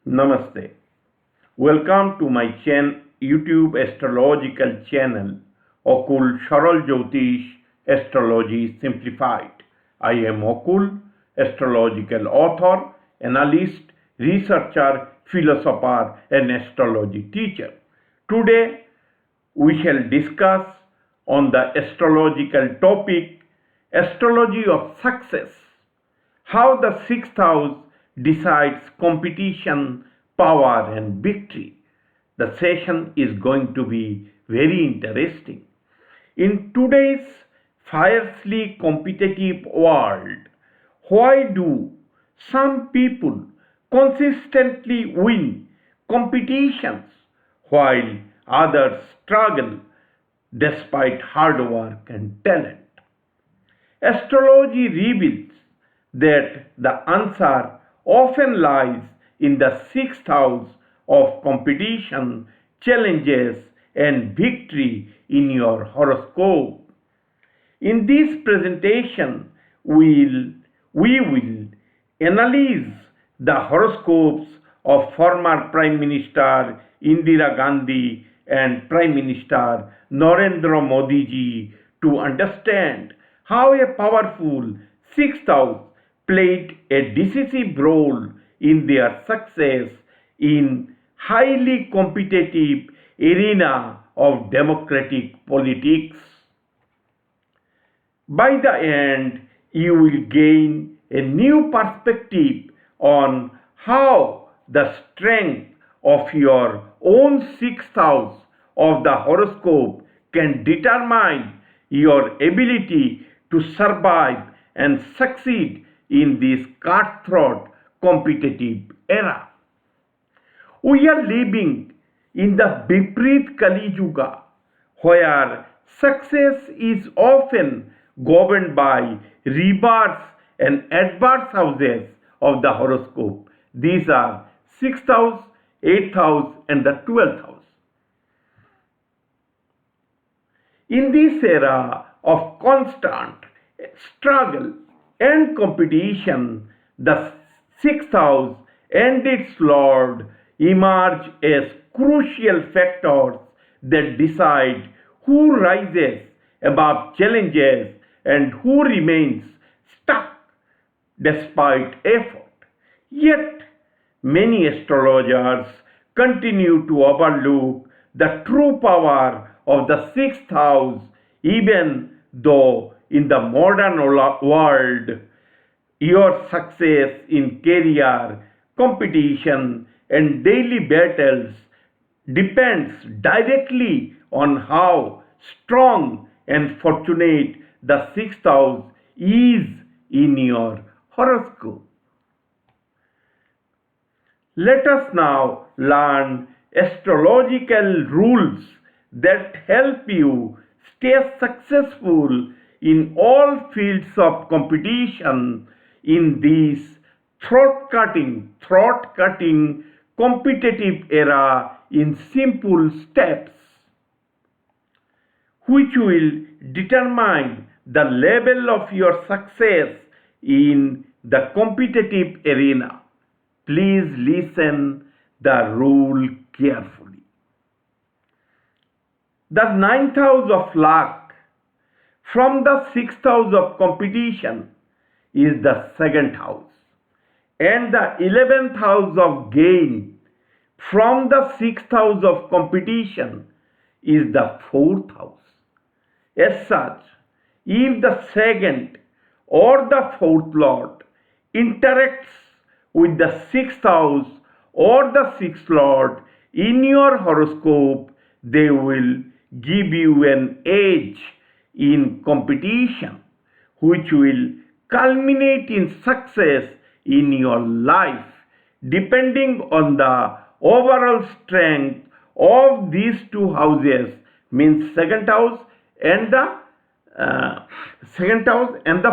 Namaste. Welcome to my YouTube astrological channel, Akool Saral Jyotish Astrology Simplified. I am Akool, astrological author, analyst, researcher, philosopher, and astrology teacher. Today we shall discuss on the astrological topic astrology of success, how the sixth house decides competition, power, and victory. The session is going to be very interesting. In today's fiercely competitive world, why do some people consistently win competitions while others struggle despite hard work and talent? Astrology reveals that the answer often lies in the sixth house of competition, challenges, and victory in your horoscope. In this presentation, we will analyze the horoscopes of former Prime Minister Indira Gandhi and Prime Minister Narendra Modi ji to understand how a powerful sixth house played a decisive role in their success in highly competitive arena of democratic politics. By the end, you will gain a new perspective on how the strength of your own sixth house of the horoscope can determine your ability to survive and succeed in this cutthroat competitive era. We are living in the Vipreet Kali Yuga, where success is often governed by reverse and adverse houses of the horoscope. These are 6th house, 8th house, and the 12th house. In this era of constant struggle and competition, the sixth house and its lord emerge as crucial factors that decide who rises above challenges and who remains stuck despite effort. Yet, many astrologers continue to overlook the true power of the sixth house, even though in the modern world, your success in career, competition, and daily battles depends directly on how strong and fortunate the sixth house is in your horoscope. Let us now learn astrological rules that help you stay successful in all fields of competition in this throat-cutting competitive era in simple steps, which will determine the level of your success in the competitive arena. Please listen the rule carefully. The ninth house of luck from the sixth house of competition is the second house, and the 11th house of gain from the sixth house of competition is the fourth house. As such, if the second or the fourth lord interacts with the sixth house or the sixth lord in your horoscope, they will give you an edge in competition, which will culminate in success in your life, depending on the overall strength of these two houses, means second house and the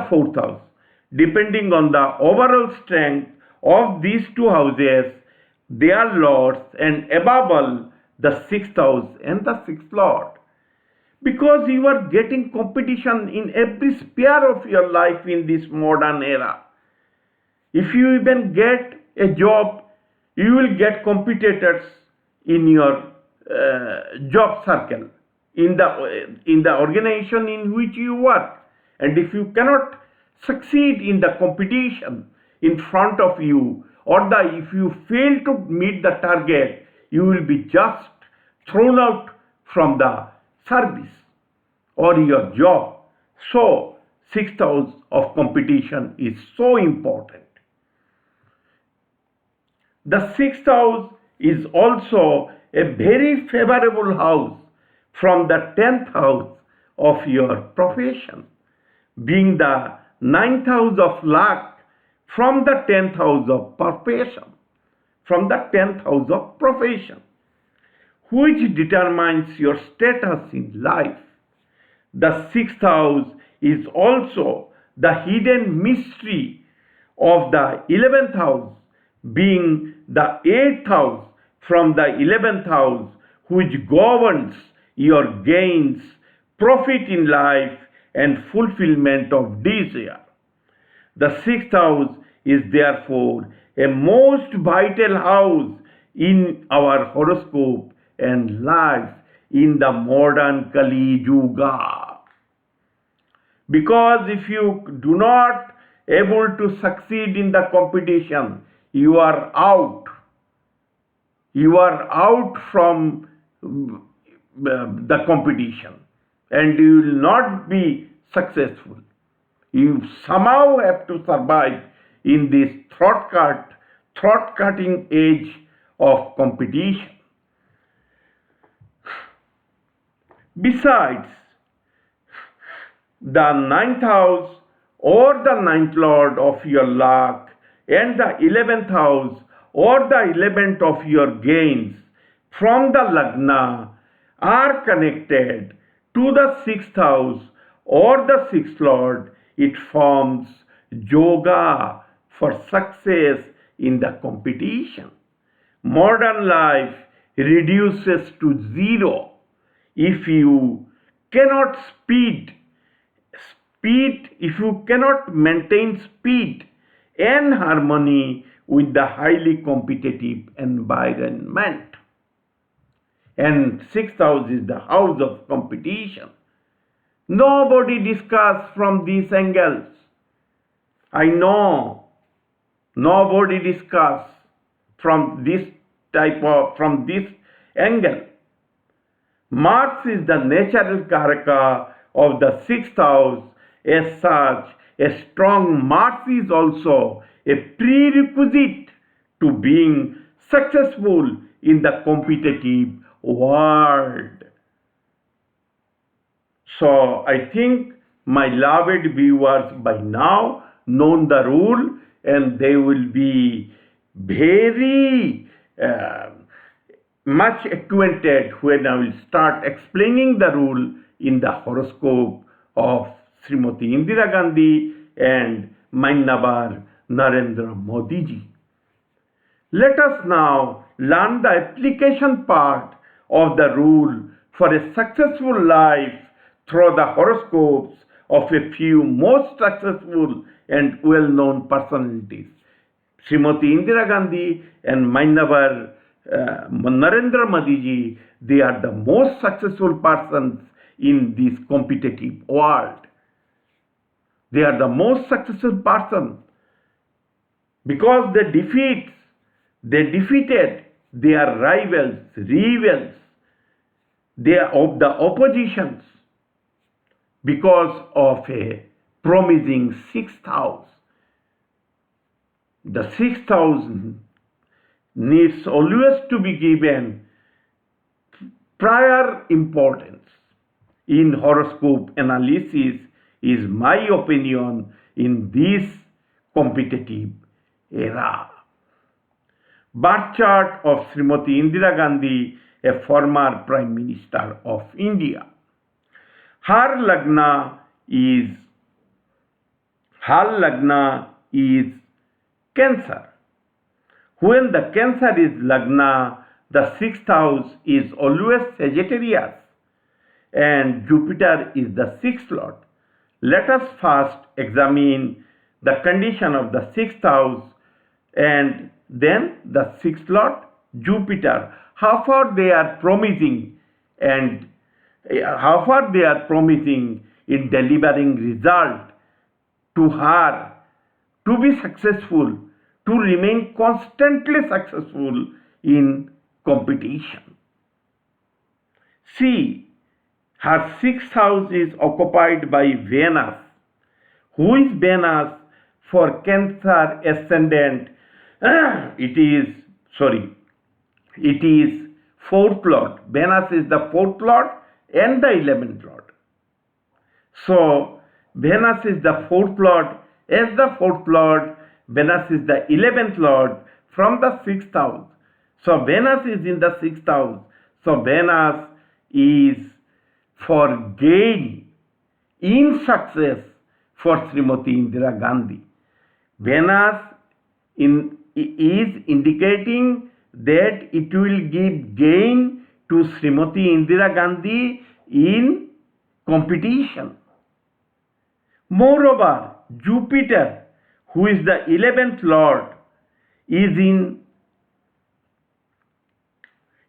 fourth house. Depending on the overall strength of these two houses, their lords, and above all, the sixth house and the sixth lord. Because you are getting competition in every sphere of your life in this modern era. If you even get a job, You will get competitors in your job circle, in the organization in which you work. And if you cannot succeed in the competition in front of you, or if you fail to meet the target, you will be just thrown out from the service or your job. So, sixth house of competition is so important. The sixth house is also a very favorable house from the 10th house of your profession, being the ninth house of luck from the 10th house of profession, which determines your status in life. The sixth house is also the hidden mystery of the 11th house, being the 8th house from the 11th house, which governs your gains, profit in life, and fulfillment of desire. The sixth house is therefore a most vital house in our horoscope and life in the modern Kali Yuga. Because if you do not able to succeed in the competition, you are out. You are out from the competition, and you will not be successful. You somehow have to survive in this throat-cutting age of competition. Besides, the ninth house or the ninth lord of your luck and the 11th house or the 11th of your gains from the lagna are connected to the sixth house or the sixth lord. It forms yoga for success in the competition. Modern life reduces to zero if you cannot if you cannot maintain speed and harmony with the highly competitive environment. And sixth house is the house of competition. Nobody discusses from these angles. I know nobody discusses from this angle. Mars is the natural Karaka of the sixth house. As such, a strong Mars is also a prerequisite to being successful in the competitive world. So I think my loved viewers by now know the rule, and they will be very much acquainted when I will start explaining the rule in the horoscope of Srimati Indira Gandhi and Mainabar Narendra Modi ji. Let us now learn the application part of the rule for a successful life through the horoscopes of a few most successful and well-known personalities. Srimati Indira Gandhi and Mainabar Narendra Modi ji, they are the most successful persons in this competitive world. They are the most successful person because they defeated their rivals, they are of the oppositions because of a promising sixth house. The sixth house needs always to be given prior importance in horoscope analysis, is my opinion in this competitive era. Birth chart of Srimati Indira Gandhi, a former Prime Minister of India. Her lagna is Cancer. When the Cancer is lagna, the sixth house is always Sagittarius, and Jupiter is the sixth lord. Let us first examine the condition of the sixth house and Then the sixth lord, Jupiter, how far they are promising and how far they are promising in delivering result to her, to be successful, to remain constantly successful in competition. See, her sixth house is occupied by Venus. Who is Venus for Cancer ascendant? It is fourth lord. Venus is the fourth lord and the 11th lord. So Venus is the fourth lord. As the fourth lord, Venus is the 11th lord from the sixth house. So Venus is in the sixth house. So Venus is for gain in success for Srimati Indira Gandhi. Venus is indicating that it will give gain to Srimati Indira Gandhi in competition. Moreover, Jupiter, who is the 11th lord, is in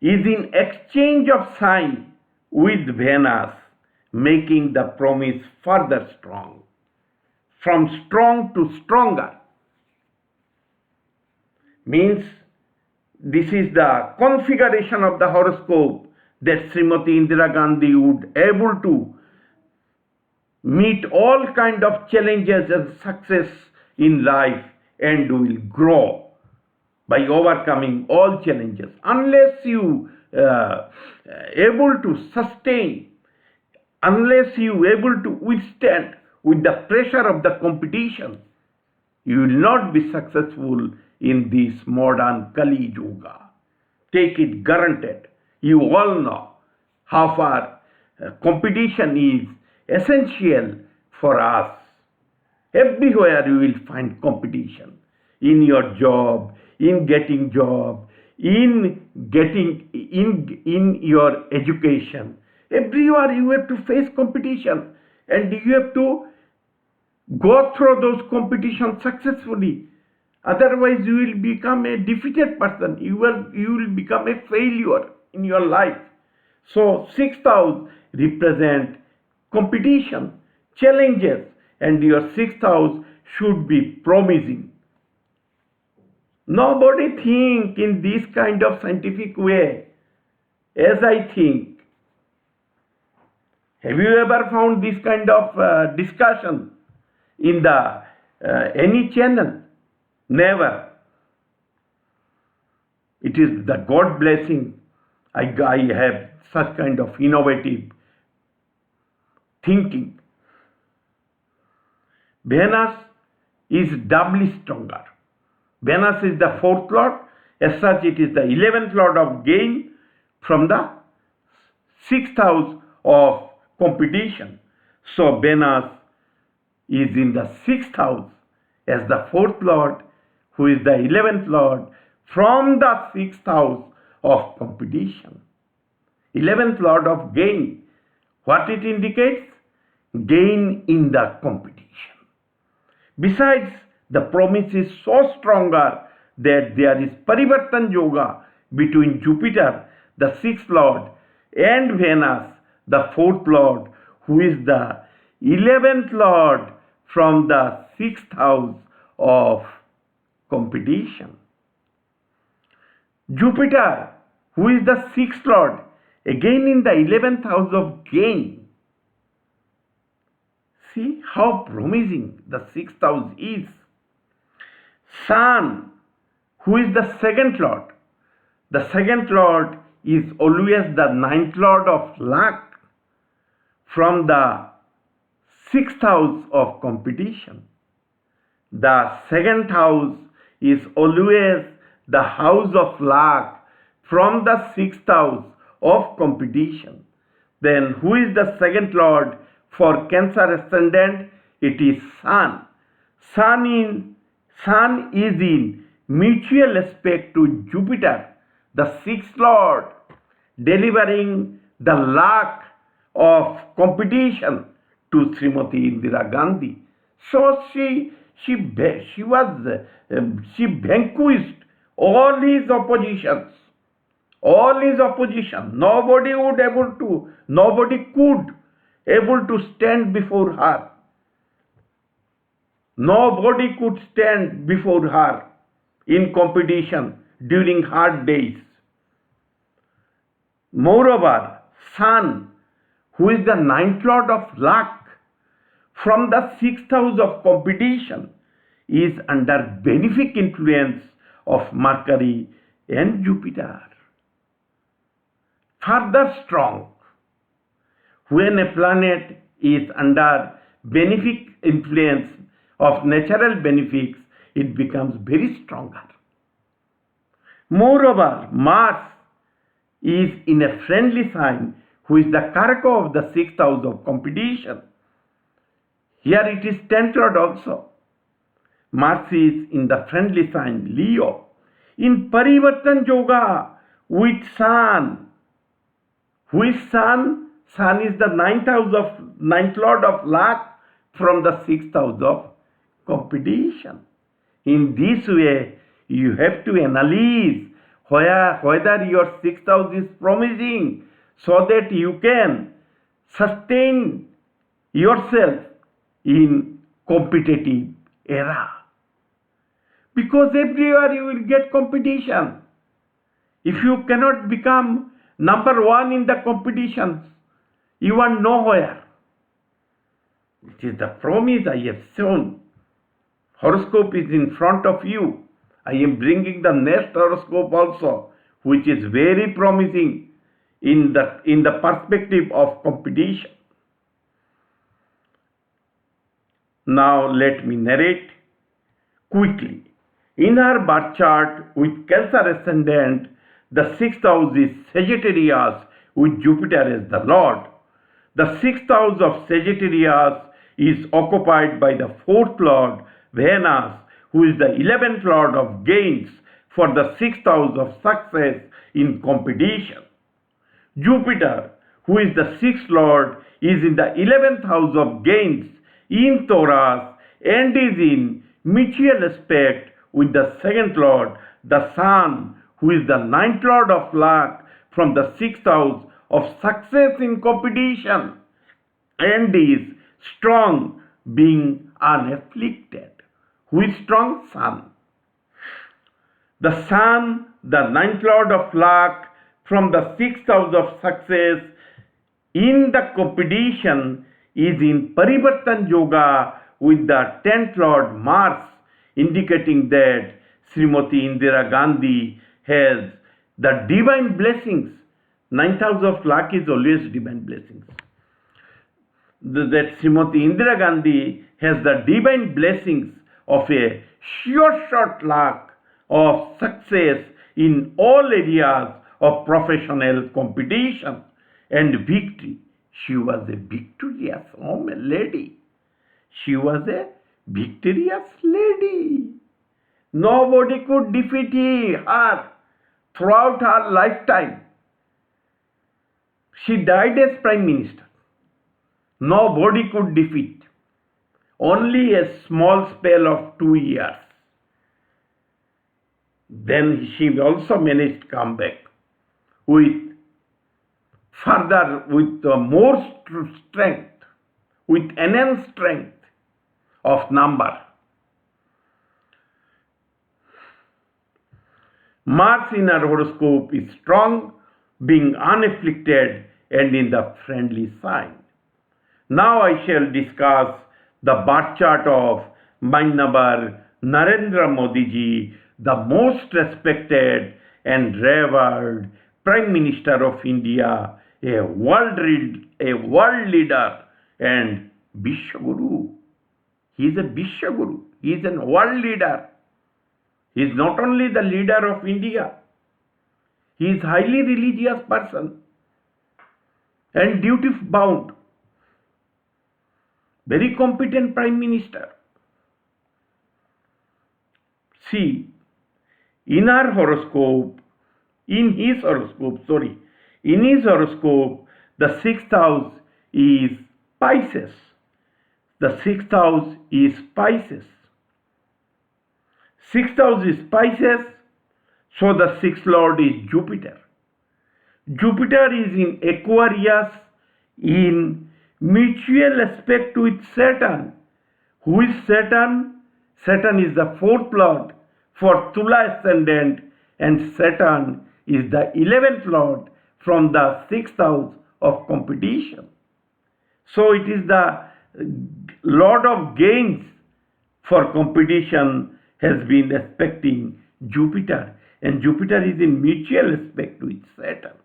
exchange of sign with Venus, making the promise further strong, from strong to stronger. Means this is the configuration of the horoscope that Srimati Indira Gandhi would able to meet all kind of challenges and success in life and will grow by overcoming all challenges. Unless you able to sustain, unless you able to withstand with the pressure of the competition, you will not be successful in this modern Kali Yuga. Take it granted. You all know how far competition is essential for us. Everywhere you will find competition. In your job, in getting job, in your education. Everywhere you have to face competition and you have to go through those competitions successfully. Otherwise, you will become a defeated person. You will become a failure in your life. So, sixth house represent competition, challenges, and your sixth house should be promising. Nobody think in this kind of scientific way as I think. Have you ever found this kind of discussion in the any channel? Never. It is the God blessing. I have such kind of innovative thinking. Venus is doubly stronger. Venus is the fourth lord. As such, it is the 11th lord of gain from the sixth house of competition. So Venus is in the sixth house as the fourth lord, who is the 11th lord from the sixth house of competition. 11th lord of gain. What it indicates? Gain in the competition. Besides, the promise is so stronger that there is Parivartan Yoga between Jupiter, the sixth lord, and Venus, the fourth lord, who is the 11th lord from the sixth house of competition. Jupiter, who is the sixth lord, again in the 11th house of gain. See how promising the sixth house is. Sun, who is the second lord. The second lord is always the ninth lord of luck from the sixth house of competition. The second house is always the house of luck from the sixth house of competition. Then who is the second lord for Cancer ascendant? It is Sun. Sun is in mutual aspect to Jupiter, the sixth lord, delivering the luck of competition to Srimati Indira Gandhi. So she vanquished all his oppositions, all his opposition, nobody could able to stand before her. Nobody could stand before her in competition during hard days. Moreover, Sun, who is the ninth lord of luck, from the sixth house of competition, is under benefic influence of Mercury and Jupiter. Further strong, when a planet is under benefic influence of natural benefics, it becomes very stronger. Moreover, Mars is in a friendly sign, who is the Karaka of the sixth house of competition. Here it is 10th lord also. Mars is in the friendly sign Leo, in Parivartan Yoga with Sun. Who is Sun? Sun is the ninth lord of luck from the sixth house of competition. In this way, you have to analyze whether your sixth house is promising, so that you can sustain yourself in competitive era. Because everywhere you will get competition. If you cannot become number one in the competitions, you are nowhere. It is the promise I have shown. Horoscope is in front of you. I am bringing the next horoscope also, which is very promising in the perspective of competition. Now let me narrate quickly. In her birth chart with Cancer ascendant, the sixth house is Sagittarius with Jupiter as the Lord. The sixth house of Sagittarius is occupied by the fourth Lord, Venus, who is the 11th Lord of gains for the sixth house of success in competition. Jupiter, who is the sixth Lord, is in the 11th house of gains in Taurus and is in mutual aspect with the second Lord, the Sun, who is the ninth Lord of luck from the sixth house of success in competition and is strong, being unafflicted. Who is strong? Sun. The Sun, the ninth Lord of luck from the sixth house of success in the competition, is in Parivartan Yoga with the 10th Lord Mars, indicating that Srimati Indira Gandhi has the divine blessings. Ninth house of luck is always divine blessings. That Srimati Indira Gandhi has the divine blessings of a sure shot luck of success in all areas of professional competition and victory. She was a victorious lady. She was a victorious lady. Nobody could defeat her throughout her lifetime. She died as Prime Minister. Nobody could defeat. Only a small spell of 2 years. Then she also managed to come back with more strength, with enhanced strength of number. Mars in our horoscope is strong, being unafflicted and in the friendly sign. Now I shall discuss the birth chart of Mainnabar Narendra Modi ji, the most respected and revered Prime Minister of India, a world leader and Vishwaguru. He is a Vishwaguru. He is a world leader. He is not only the leader of India, he is highly religious person and duty bound. Very competent Prime Minister. See, in his horoscope, the sixth house is Pisces. The sixth house is Pisces. Sixth house is Pisces. So the sixth lord is Jupiter. Jupiter is in Aquarius in mutual aspect with Saturn. Who is Saturn? Saturn is the fourth lord for Tula ascendant, and Saturn is the 11th lord from the sixth house of competition. So it is the lord of gains for competition has been aspecting Jupiter, and Jupiter is in mutual aspect with Saturn.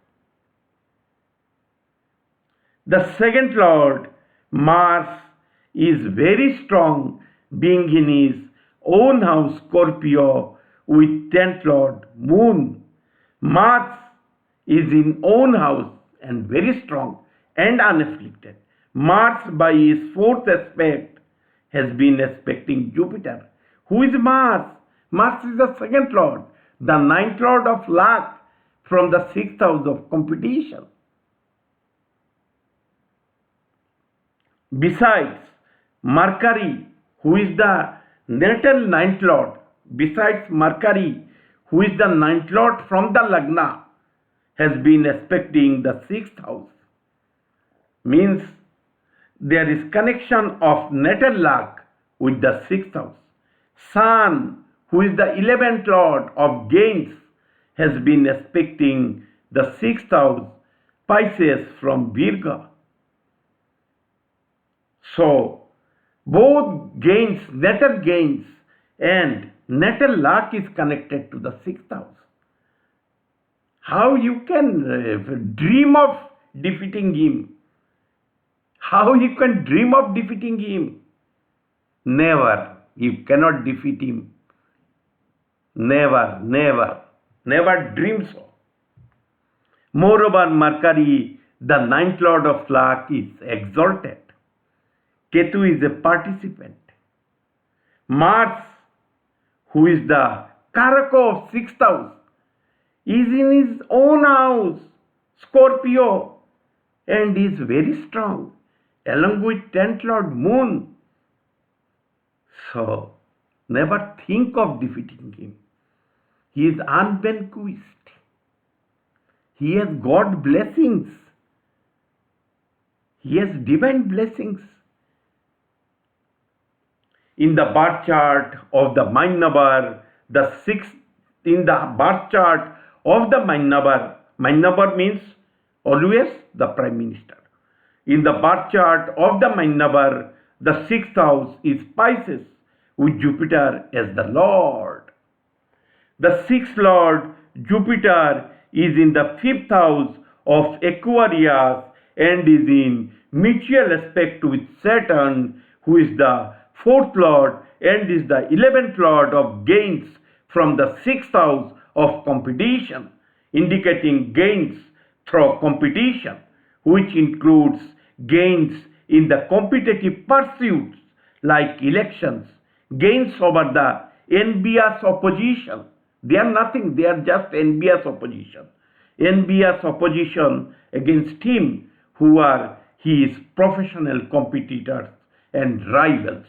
The second lord, Mars, is very strong, being in his own house, Scorpio, with 10th lord, Moon. Mars is in own house and very strong and unafflicted. Mars, by his fourth aspect, has been aspecting Jupiter. Who is Mars? Mars is the second lord, the ninth lord of luck from the sixth house of competition. Besides, Mercury, who is the natal ninth lord, besides Mercury, who is the ninth lord from the Lagna, has been aspecting the sixth house. Means there is connection of natal luck with the sixth house. Sun, who is the 11th lord of gains, has been aspecting the sixth house, Pisces from Virgo. So, both gains, natal gains and natal luck is connected to the sixth house. How you can dream of defeating him? How you can dream of defeating him? Never. You cannot defeat him. Never, never, never dream so. Moreover, Mercury, the ninth lord of luck, is exalted. Ketu is a participant. Mars, who is the Karaka of sixth house, is in his own house, Scorpio, and is very strong, along with 10th lord Moon. So, never think of defeating him. He is unvanquished. He has God blessings. He has divine blessings. In the birth chart of the mind number, the sixth, in the birth chart of the mind number means always the Prime Minister. In the birth chart of the mind number, the sixth house is Pisces, with Jupiter as the Lord. The sixth Lord, Jupiter, is in the fifth house of Aquarius and is in mutual aspect with Saturn, who is the fourth Lord and is the 11th Lord of gains from the sixth house of competition, indicating gains through competition, which includes gains in the competitive pursuits like elections, gains over the envious opposition. They are nothing, they are just envious opposition. Envious opposition against him who are his professional competitors and rivals.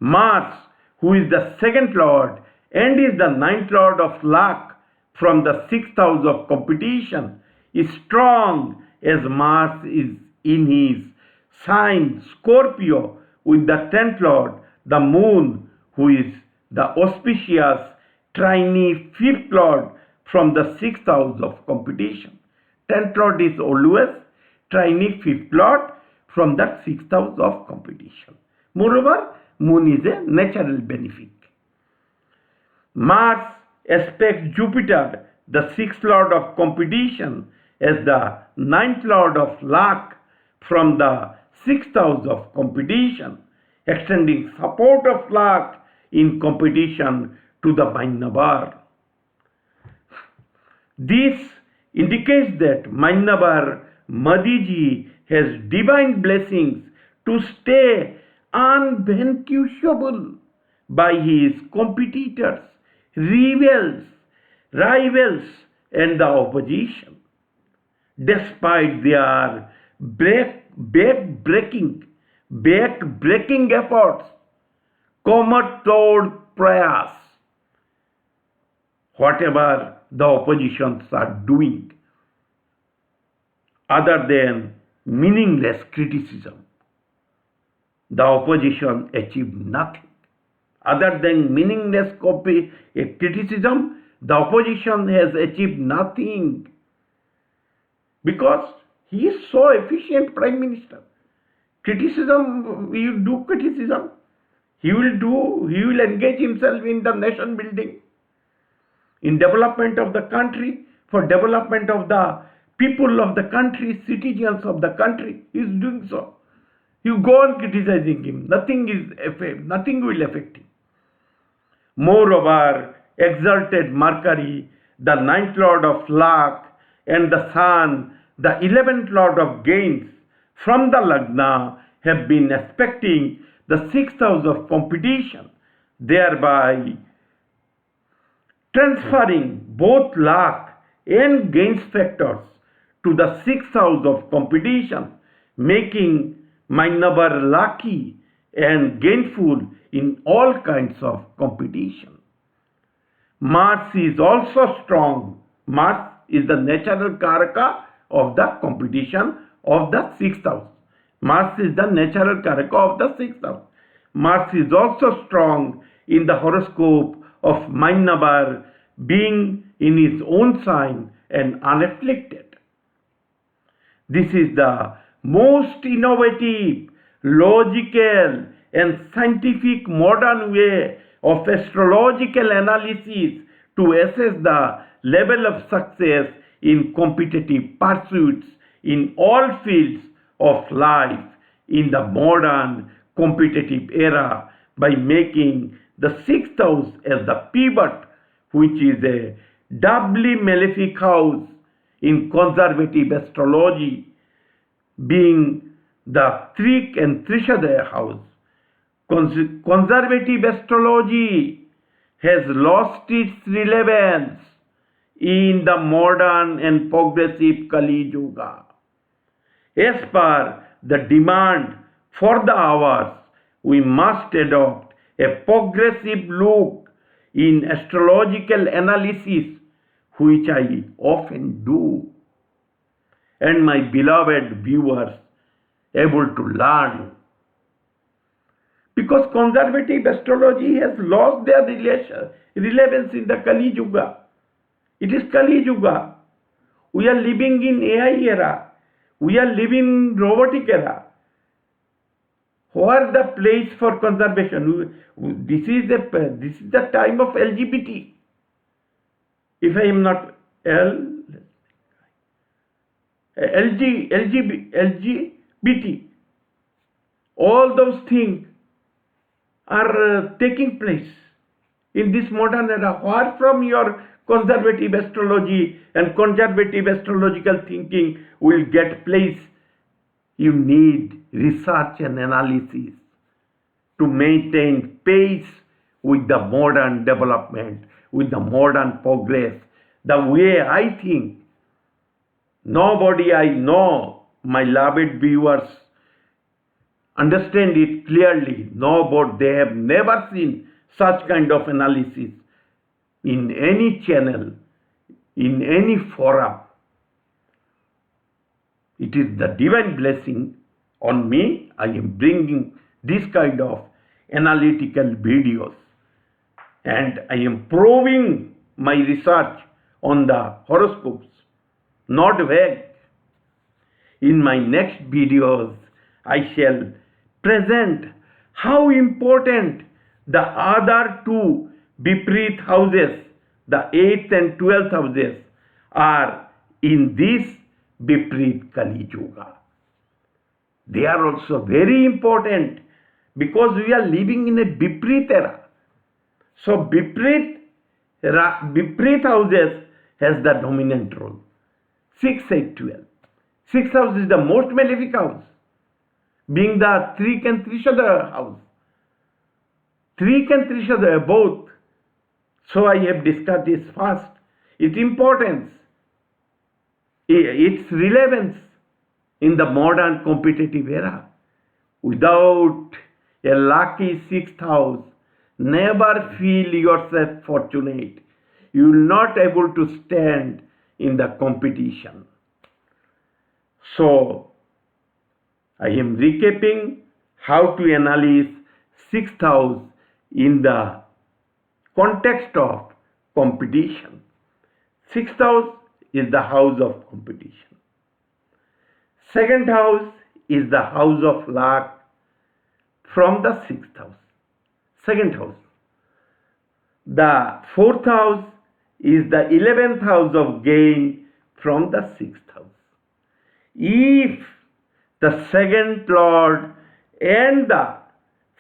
Mars, who is the second lord and is the ninth lord of luck from the sixth house of competition, is strong as Mars is in his sign Scorpio with the 10th lord, the Moon, who is the auspicious trine fifth lord from the sixth house of competition. 10th lord is always trine fifth lord from that sixth house of competition. Moreover, Moon is a natural benefic. Mars aspects Jupiter, the sixth lord of competition, as the ninth lord of luck from the sixth house of competition, extending support of luck in competition to the Mainabar. This indicates that Mainabar Madiji has divine blessings to stay unvanquishable by his competitors, rivals, and the opposition. Despite their back-breaking efforts, Komat Prayas, whatever the oppositions are doing, other than meaningless criticism. The opposition achieved nothing. Other than meaningless criticism, the opposition has achieved nothing. Because he is so efficient Prime Minister. Criticism, you do criticism. He will engage himself in the nation building, in development of the country, for development of the people of the country, citizens of the country. He is doing so. You go on criticizing him, nothing will affect him. Moreover, exalted Mercury, the ninth lord of luck, and the Sun, the 11th lord of gains, from the Lagna have been aspecting the sixth house of competition, thereby transferring both luck and gains factors to the sixth house of competition, making my number lucky and gainful in all kinds of competition. Mars is also strong. Mars is the natural Karaka of the competition of the sixth house. Mars is the natural Karaka of the sixth house. Mars is also strong in the horoscope of my number, being in his own sign and unafflicted. This is the most innovative, logical, and scientific modern way of astrological analysis to assess the level of success in competitive pursuits in all fields of life in the modern competitive era, by making the sixth house as the pivot, which is a doubly malefic house in conservative astrology, being the Trik and Trishadaya house. Conservative astrology has lost its relevance in the modern and progressive Kali Yuga. As per the demand for the hours, we must adopt a progressive look in astrological analysis, which I often do, and my beloved viewers able to learn. Because conservative astrology has lost their relevance in the Kali Yuga. It is Kali Yuga. We are living in AI era. We are living in robotic era. Where the place for conservation? This is the time of LGBT. If I am not LGBT, all those things are taking place in this modern era. Where from your conservative astrology and conservative astrological thinking will get place? You need research and analysis to maintain pace with the modern development, with the modern progress. The way I think, nobody I know, my beloved viewers, understand it clearly. Nobody, they have never seen such kind of analysis in any channel, in any forum. It is the divine blessing on me. I am bringing this kind of analytical videos, and I am proving my research on the horoscopes, not vague. In my next videos, I shall present how important the other two Vipreet houses, the 8th and 12th houses, are in this Vipreet Kali Yuga. They are also very important because we are living in a Vipreet era. So Vipreet houses has the dominant role. 6, 8, 12. 6th house is the most malefic house, being the Trik and Trishadaya house. Trik and Trishadaya both. So I have discussed this first. Its importance, its relevance in the modern competitive era. Without a lucky 6th house, never feel yourself fortunate. you will not able to stand in the competition. So, I am recapping how to analyze sixth house in the context of competition. Sixth house is the house of competition. Second house is the house of luck from the sixth house. Second house. The fourth house is the 11th house of gain from the sixth house. If the second lord and the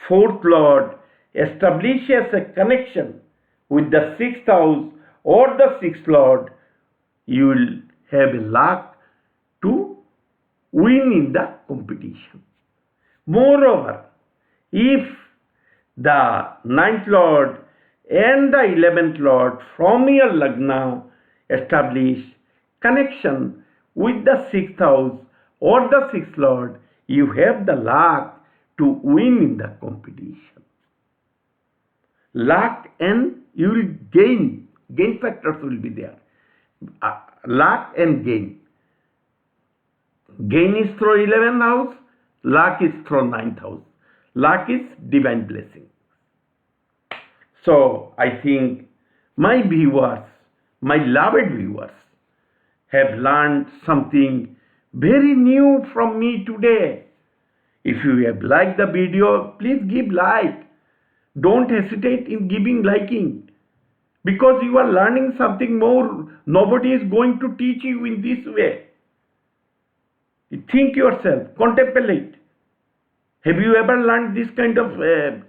fourth lord establishes a connection with the sixth house or the sixth lord, you will have a luck to win in the competition. Moreover, if the ninth lord and the 11th lord from your lagna establish connection with the sixth house or the sixth lord, you have the luck to win in the competition. Luck and you will gain factors will be there. Luck and gain. Gain is through 11th house, luck is through 9th house. Luck is divine blessing. So I think my viewers, my loved viewers, have learned something very new from me today. If you have liked the video, please give like. Don't hesitate in giving liking, because you are learning something more. Nobody is going to teach you in this way. Think yourself, contemplate. Have you ever learned this kind of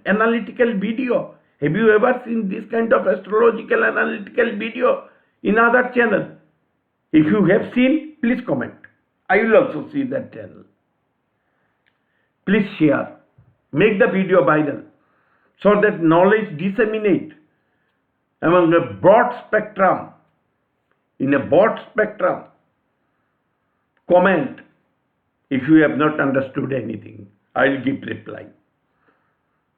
analytical video? Have you ever seen this kind of astrological analytical video in other channel? If you have seen, please comment. I will also see that channel. Please share. Make the video viral so that knowledge disseminate among a broad spectrum. In a broad spectrum. Comment if you have not understood anything. I will give reply.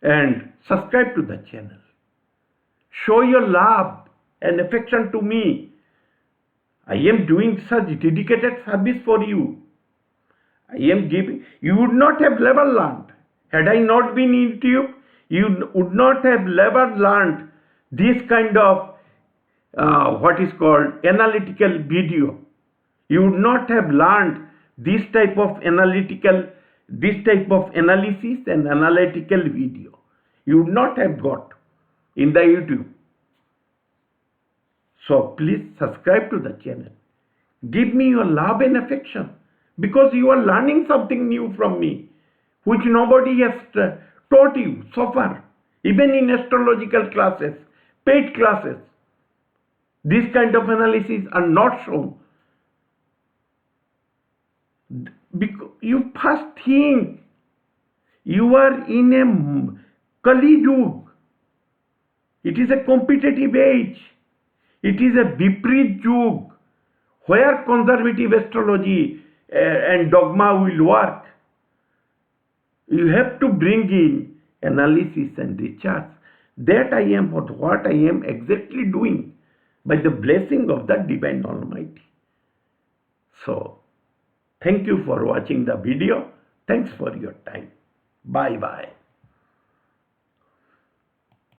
And subscribe to the channel. Show your love and affection to me. I am doing such dedicated service for you. I am giving. You would not have never learned. Had I not been in YouTube, you would not have never learned this kind of what is called analytical video. You would not have learned this type of analysis and analytical video. You would not have got in the YouTube. So please subscribe to the channel. Give me your love and affection, because you are learning something new from me, which nobody has taught you so far. Even in astrological classes, paid classes, this kind of analysis are not shown. Because you first think you are in a Kali Yuga. It is a competitive age. It is a Vipreet Yuga, where conservative astrology and dogma will work. You have to bring in analysis and research. That I am what I am exactly doing by the blessing of the Divine Almighty. So, thank you for watching the video. Thanks for your time. Bye bye.